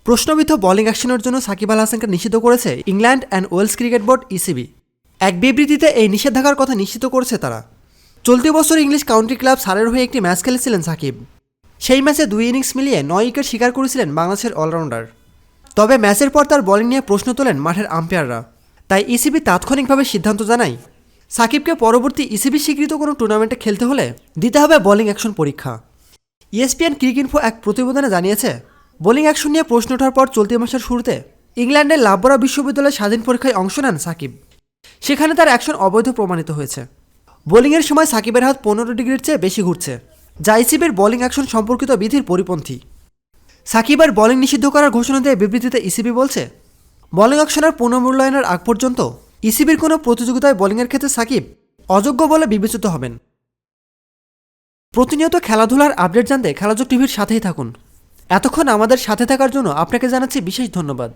প্রশ্নবিদ্ধ বোলিং অ্যাকশনের জন্য সাকিব আল হাসানকে নিষিদ্ধ করেছে England and Wales cricket board ECB. এক বিবৃতিতে এই নিষেধাজ্ঞার কথা নিশ্চিত করেছে তারা। চলতি বছর ইংলিশ কাউন্টি ক্লাব সারের হয়ে একটি ম্যাচ খেলেছিলেন সাকিব। সেই ম্যাচে 2 ইনিংস মিলিয়ে 9 উইকেট শিকার করেছিলেন বাংলাদেশের অলরাউন্ডার। তবে ম্যাচের পর তার বোলিং নিয়ে প্রশ্ন তোলেন মাঠের আম্পায়াররা। তাই ইসিবি তাৎক্ষণিকভাবে সিদ্ধান্ত জানায়, সাকিবকে পরবর্তী ইসিবি স্বীকৃত কোনো টুর্নামেন্টে খেলতে হলে দিতে হবে বোলিং অ্যাকশন পরীক্ষা। ESPN ক্রিকইনফো এক প্রতিবেদনে জানিয়েছে, বোলিং অ্যাকশন নিয়ে প্রশ্ন ওঠার পর চলতি মাসের শুরুতে ইংল্যান্ডের লাভবরা বিশ্ববিদ্যালয়ের স্বাধীন পরীক্ষায় অংশ নেন সাকিব। সেখানে তার অ্যাকশন অবৈধ প্রমাণিত হয়েছে। বোলিংয়ের সময় সাকিবের হাত 15 ডিগ্রির চেয়ে বেশি ঘুরছে, যা ইসিবির বোলিং অ্যাকশন সম্পর্কিত বিধির পরিপন্থী। সাকিবের বোলিং নিষিদ্ধ করার ঘোষণা দিয়ে বিবৃতিতে ইসিবি বলছে, বোলিং অ্যাকশনের পুনর্মূল্যায়নের আগ পর্যন্ত ইসিবির কোনো প্রতিযোগিতায় বোলিংয়ের ক্ষেত্রে সাকিব অযোগ্য বলে বিবেচিত হবেন। প্রতিনিয়ত খেলাধুলার আপডেট জানতে খেলাযোগ টিভির সাথেই থাকুন। এতক্ষণ আমাদের সাথে থাকার জন্য আপনাকে জানাচ্ছি বিশেষ ধন্যবাদ।